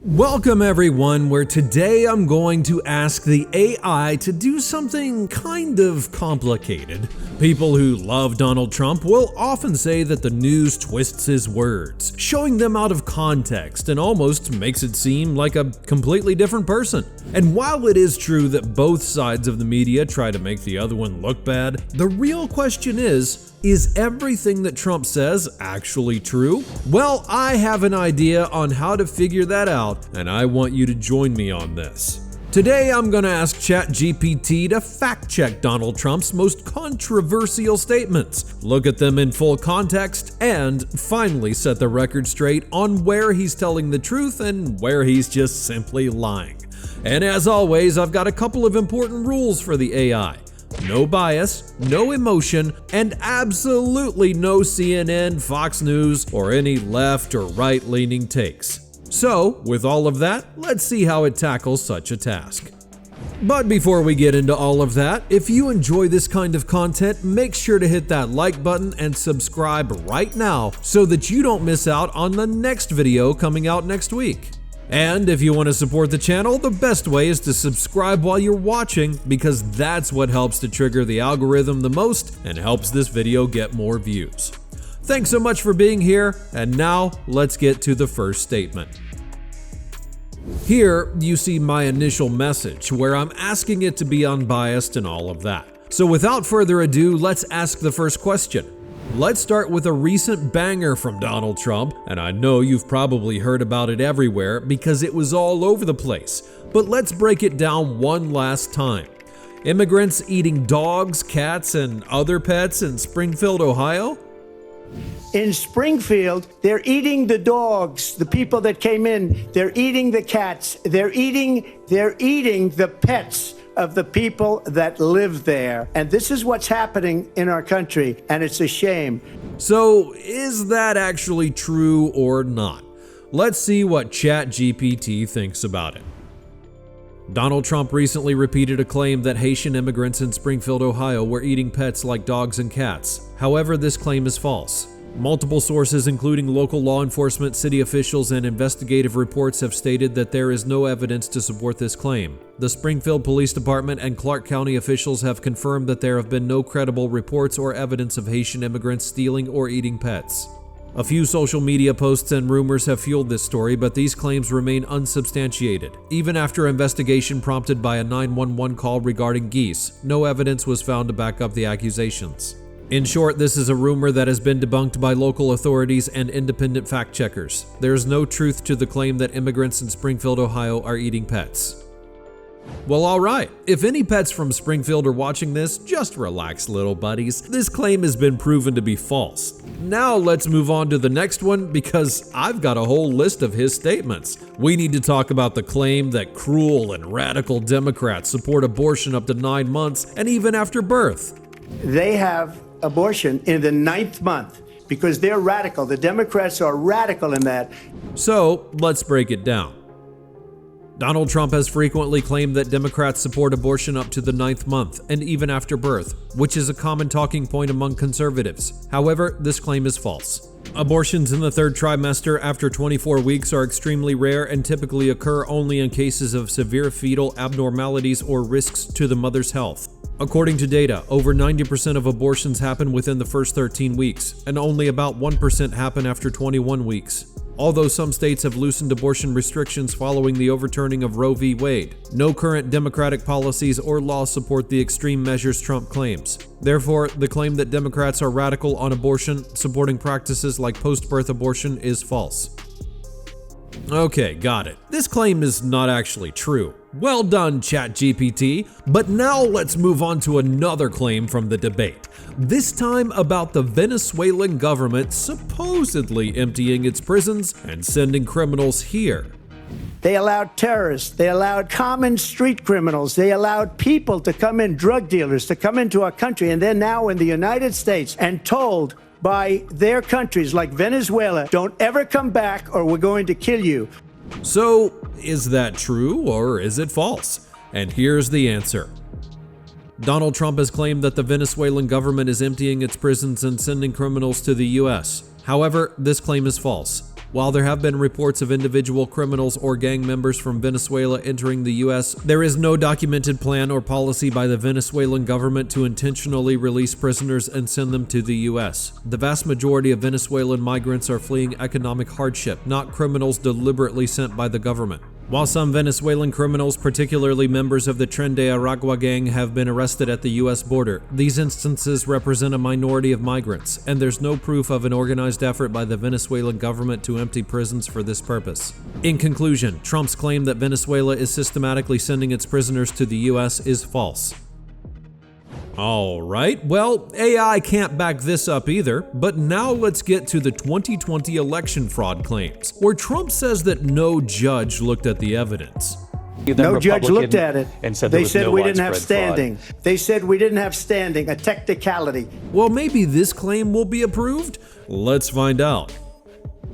Welcome everyone, where today I'm going to ask the AI to do something kind of complicated. People who love Donald Trump will often say that the news twists his words, showing them out of context and almost makes it seem like a completely different person. And while it is true that both sides of the media try to make the other one look bad, the real question is everything that Trump says actually true? Well, I have an idea on how to figure that out, and I want you to join me on this. Today, I'm going to ask ChatGPT to fact-check Donald Trump's most controversial statements, look at them in full context, and finally set the record straight on where he's telling the truth and where he's just simply lying. And as always, I've got a couple of important rules for the AI. No bias, no emotion, and absolutely no CNN, Fox News, or any left or right-leaning takes. So, with all of that, let's see how it tackles such a task. But before we get into all of that, if you enjoy this kind of content, make sure to hit that like button and subscribe right now so that you don't miss out on the next video coming out next week. And if you want to support the channel, the best way is to subscribe while you're watching, because that's what helps to trigger the algorithm the most and helps this video get more views. Thanks so much for being here, and now let's get to the first statement. Here you see my initial message where I'm asking it to be unbiased and all of that. So without further ado, let's ask the first question. Let's start with a recent banger from Donald Trump, and I know you've probably heard about it everywhere because it was all over the place, but let's break it down one last time. Immigrants eating dogs, cats, and other pets in Springfield, Ohio? In Springfield, they're eating the dogs, the people that came in, they're eating the cats, they're eating the pets of the people that live there. And this is what's happening in our country, and it's a shame. So, is that actually true or not? Let's see what ChatGPT thinks about it. Donald Trump recently repeated a claim that Haitian immigrants in Springfield, Ohio were eating pets like dogs and cats. However, this claim is false. Multiple sources, including local law enforcement, city officials, and investigative reports, have stated that there is no evidence to support this claim. The Springfield Police Department and Clark County officials have confirmed that there have been no credible reports or evidence of Haitian immigrants stealing or eating pets. A few social media posts and rumors have fueled this story, but these claims remain unsubstantiated. Even after investigation prompted by a 911 call regarding geese, no evidence was found to back up the accusations. In short, this is a rumor that has been debunked by local authorities and independent fact-checkers. There is no truth to the claim that immigrants in Springfield, Ohio are eating pets. Well, alright, if any pets from Springfield are watching this, just relax, little buddies. This claim has been proven to be false. Now let's move on to the next one, because I've got a whole list of his statements. We need to talk about the claim that cruel and radical Democrats support abortion up to 9 months and even after birth. They have abortion in the 9th month because they're radical. The Democrats are radical in that. So let's break it down. Donald Trump has frequently claimed that Democrats support abortion up to the 9th month and even after birth, which is a common talking point among conservatives. However, this claim is false. Abortions in the 3rd trimester after 24 weeks are extremely rare and typically occur only in cases of severe fetal abnormalities or risks to the mother's health. According to data, over 90% of abortions happen within the first 13 weeks, and only about 1% happen after 21 weeks. Although some states have loosened abortion restrictions following the overturning of Roe v. Wade, no current Democratic policies or laws support the extreme measures Trump claims. Therefore, the claim that Democrats are radical on abortion, supporting practices like post-birth abortion, is false. Okay, got it. This claim is not actually true. Well done, ChatGPT. But now let's move on to another claim from the debate. This time about the Venezuelan government supposedly emptying its prisons and sending criminals here. They allowed terrorists, they allowed common street criminals, they allowed people to come in, drug dealers to come into our country, and they're now in the United States and told by their countries like Venezuela, don't ever come back or we're going to kill you. So, is that true or is it false? And here's the answer. Donald Trump has claimed that the Venezuelan government is emptying its prisons and sending criminals to the US. However, this claim is false. While there have been reports of individual criminals or gang members from Venezuela entering the U.S., there is no documented plan or policy by the Venezuelan government to intentionally release prisoners and send them to the U.S. The vast majority of Venezuelan migrants are fleeing economic hardship, not criminals deliberately sent by the government. While some Venezuelan criminals, particularly members of the Tren de Aragua gang, have been arrested at the U.S. border, these instances represent a minority of migrants, and there's no proof of an organized effort by the Venezuelan government to empty prisons for this purpose. In conclusion, Trump's claim that Venezuela is systematically sending its prisoners to the U.S. is false. Alright, well, AI can't back this up either, but now let's get to the 2020 election fraud claims, where Trump says that no judge looked at the evidence. No judge looked at it. And said they said no we didn't have widespread fraud. standing. They said we didn't have standing, a technicality. Well, maybe this claim will be approved? Let's find out.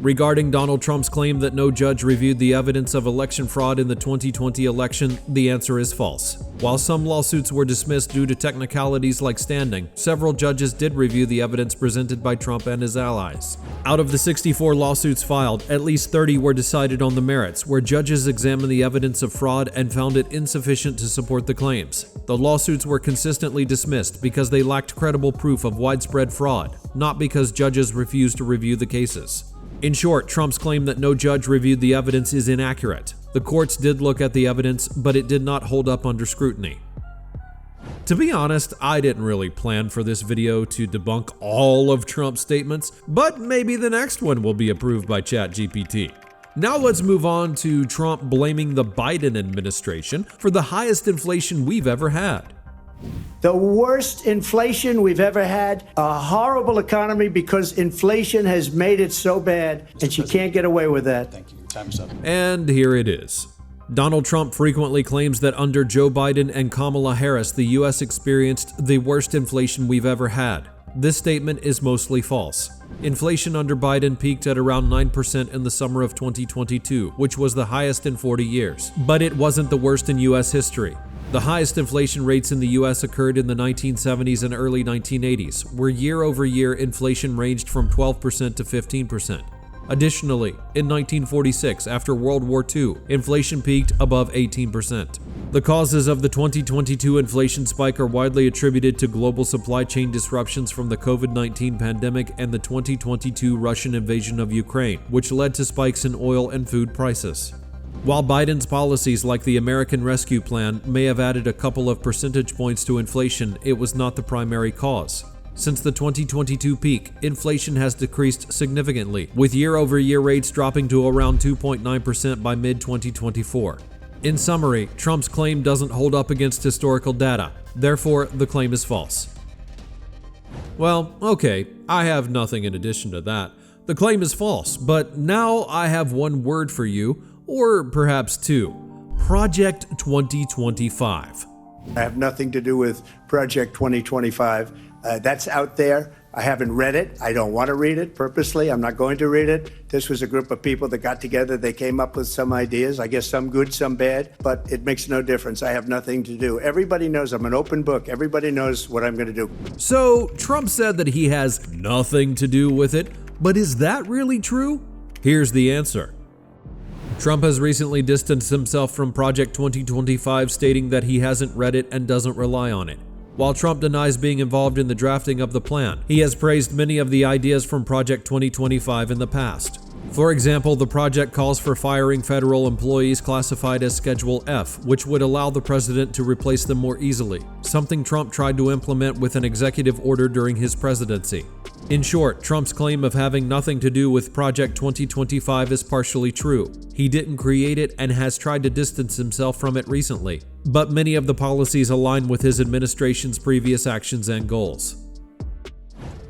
Regarding Donald Trump's claim that no judge reviewed the evidence of election fraud in the 2020 election, the answer is false. While some lawsuits were dismissed due to technicalities like standing, several judges did review the evidence presented by Trump and his allies. Out of the 64 lawsuits filed, at least 30 were decided on the merits, where judges examined the evidence of fraud and found it insufficient to support the claims. The lawsuits were consistently dismissed because they lacked credible proof of widespread fraud, not because judges refused to review the cases. In short, Trump's claim that no judge reviewed the evidence is inaccurate. The courts did look at the evidence, but it did not hold up under scrutiny. To be honest, I didn't really plan for this video to debunk all of Trump's statements, but maybe the next one will be approved by ChatGPT. Now let's move on to Trump blaming the Biden administration for the highest inflation we've ever had. The worst inflation we've ever had, a horrible economy because inflation has made it so bad, and she can't get away with that. Thank you. Time's up. And here it is. Donald Trump frequently claims that under Joe Biden and Kamala Harris, the U.S. experienced the worst inflation we've ever had. This statement is mostly false. Inflation under Biden peaked at around 9% in the summer of 2022, which was the highest in 40 years. But it wasn't the worst in U.S. history. The highest inflation rates in the U.S. occurred in the 1970s and early 1980s, where year-over-year inflation ranged from 12% to 15%. Additionally, in 1946, after World War II, inflation peaked above 18%. The causes of the 2022 inflation spike are widely attributed to global supply chain disruptions from the COVID-19 pandemic and the 2022 Russian invasion of Ukraine, which led to spikes in oil and food prices. While Biden's policies like the American Rescue Plan may have added a couple of percentage points to inflation, it was not the primary cause. Since the 2022 peak, inflation has decreased significantly, with year-over-year rates dropping to around 2.9% by mid-2024. In summary, Trump's claim doesn't hold up against historical data. Therefore, the claim is false. Well, okay, I have nothing in addition to that. The claim is false, but now I have one word for you, or perhaps two. Project 2025. I have nothing to do with Project 2025. That's out there. I haven't read it. I don't want to read it purposely. I'm not going to read it. This was a group of people that got together. They came up with some ideas. I guess some good, some bad, but it makes no difference. I have nothing to do. Everybody knows I'm an open book. Everybody knows what I'm going to do. So, Trump said that he has nothing to do with it, but is that really true? Here's the answer. Trump has recently distanced himself from Project 2025, stating that he hasn't read it and doesn't rely on it. While Trump denies being involved in the drafting of the plan, he has praised many of the ideas from Project 2025 in the past. For example, the project calls for firing federal employees classified as Schedule F, which would allow the president to replace them more easily, something Trump tried to implement with an executive order during his presidency. In short, Trump's claim of having nothing to do with Project 2025 is partially true. He didn't create it and has tried to distance himself from it recently, but many of the policies align with his administration's previous actions and goals.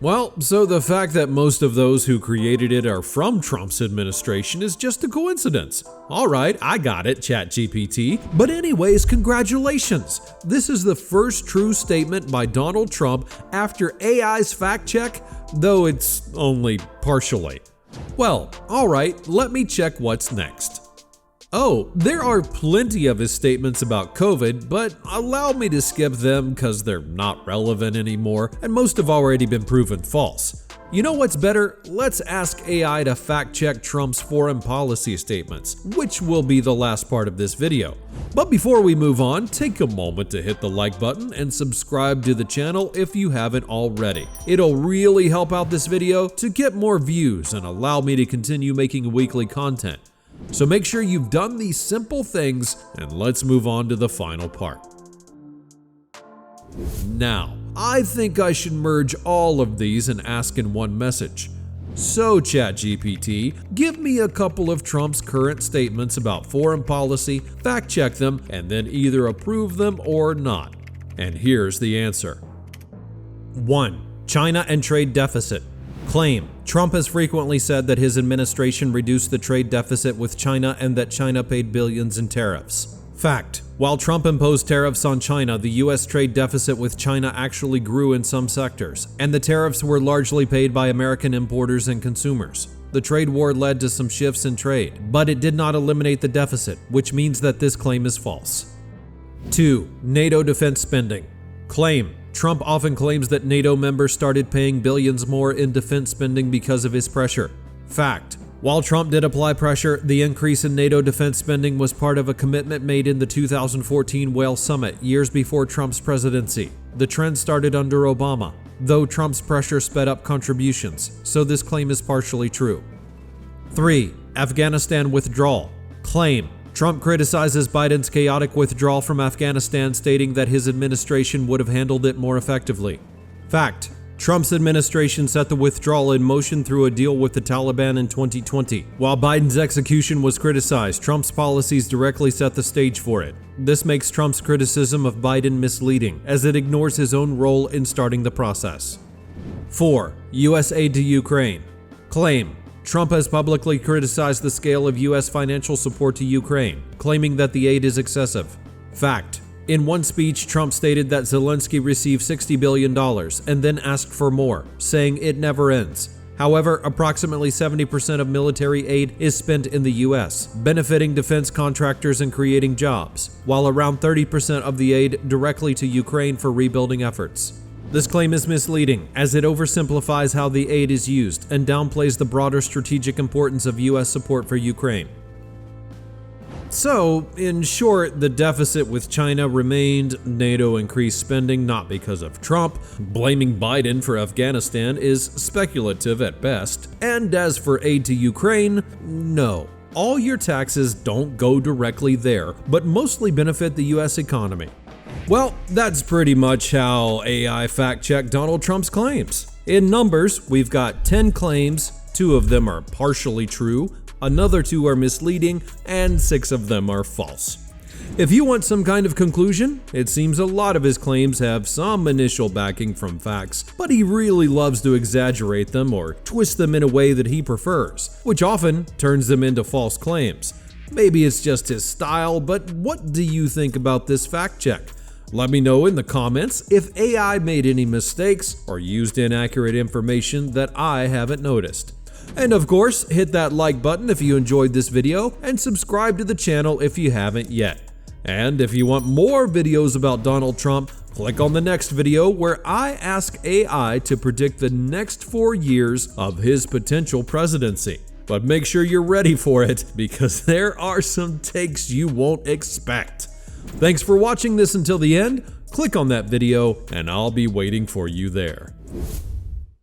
Well, so the fact that most of those who created it are from Trump's administration is just a coincidence. Alright, I got it, ChatGPT. But anyways, congratulations! This is the first true statement by Donald Trump after AI's fact check, though it's only partially. Well, alright, let me check what's next. Oh, there are plenty of his statements about COVID, but allow me to skip them because they're not relevant anymore, and most have already been proven false. You know what's better? Let's ask AI to fact-check Trump's foreign policy statements, which will be the last part of this video. But before we move on, take a moment to hit the like button and subscribe to the channel if you haven't already. It'll really help out this video to get more views and allow me to continue making weekly content. So make sure you've done these simple things, and let's move on to the final part. Now, I think I should merge all of these and ask in one message. So ChatGPT, give me a couple of Trump's current statements about foreign policy, fact check them, and then either approve them or not. And here's the answer. 1. China and trade deficit. Claim. Trump has frequently said that his administration reduced the trade deficit with China and that China paid billions in tariffs. Fact. While Trump imposed tariffs on China, the U.S. trade deficit with China actually grew in some sectors, and the tariffs were largely paid by American importers and consumers. The trade war led to some shifts in trade, but it did not eliminate the deficit, which means that this claim is false. 2. NATO defense spending. Claim. Trump often claims that NATO members started paying billions more in defense spending because of his pressure. Fact. While Trump did apply pressure, the increase in NATO defense spending was part of a commitment made in the 2014 Wales Summit, years before Trump's presidency. The trend started under Obama, though Trump's pressure sped up contributions, so this claim is partially true. 3. Afghanistan withdrawal. Claim. Trump criticizes Biden's chaotic withdrawal from Afghanistan, stating that his administration would have handled it more effectively. Fact. Trump's administration set the withdrawal in motion through a deal with the Taliban in 2020. While Biden's execution was criticized, Trump's policies directly set the stage for it. This makes Trump's criticism of Biden misleading, as it ignores his own role in starting the process. 4. U.S. aid to Ukraine. Claim. Trump has publicly criticized the scale of U.S. financial support to Ukraine, claiming that the aid is excessive. Fact. In one speech, Trump stated that Zelensky received $60 billion and then asked for more, saying it never ends. However, approximately 70% of military aid is spent in the U.S., benefiting defense contractors and creating jobs, while around 30% of the aid directly to Ukraine for rebuilding efforts. This claim is misleading, as it oversimplifies how the aid is used and downplays the broader strategic importance of U.S. support for Ukraine. So, in short, the deficit with China remained, NATO increased spending not because of Trump, blaming Biden for Afghanistan is speculative at best, and as for aid to Ukraine, no. All your taxes don't go directly there, but mostly benefit the US economy. Well, that's pretty much how AI fact-checked Donald Trump's claims. In numbers, we've got 10 claims, 2 of them are partially true, another 2 are misleading, and 6 of them are false. If you want some kind of conclusion, it seems a lot of his claims have some initial backing from facts, but he really loves to exaggerate them or twist them in a way that he prefers, which often turns them into false claims. Maybe it's just his style, but what do you think about this fact check? Let me know in the comments if AI made any mistakes or used inaccurate information that I haven't noticed. And of course, hit that like button if you enjoyed this video and subscribe to the channel if you haven't yet. And if you want more videos about Donald Trump, click on the next video where I ask AI to predict the next 4 years of his potential presidency. But make sure you're ready for it, because there are some takes you won't expect. Thanks for watching this until the end. Click on that video and I'll be waiting for you there.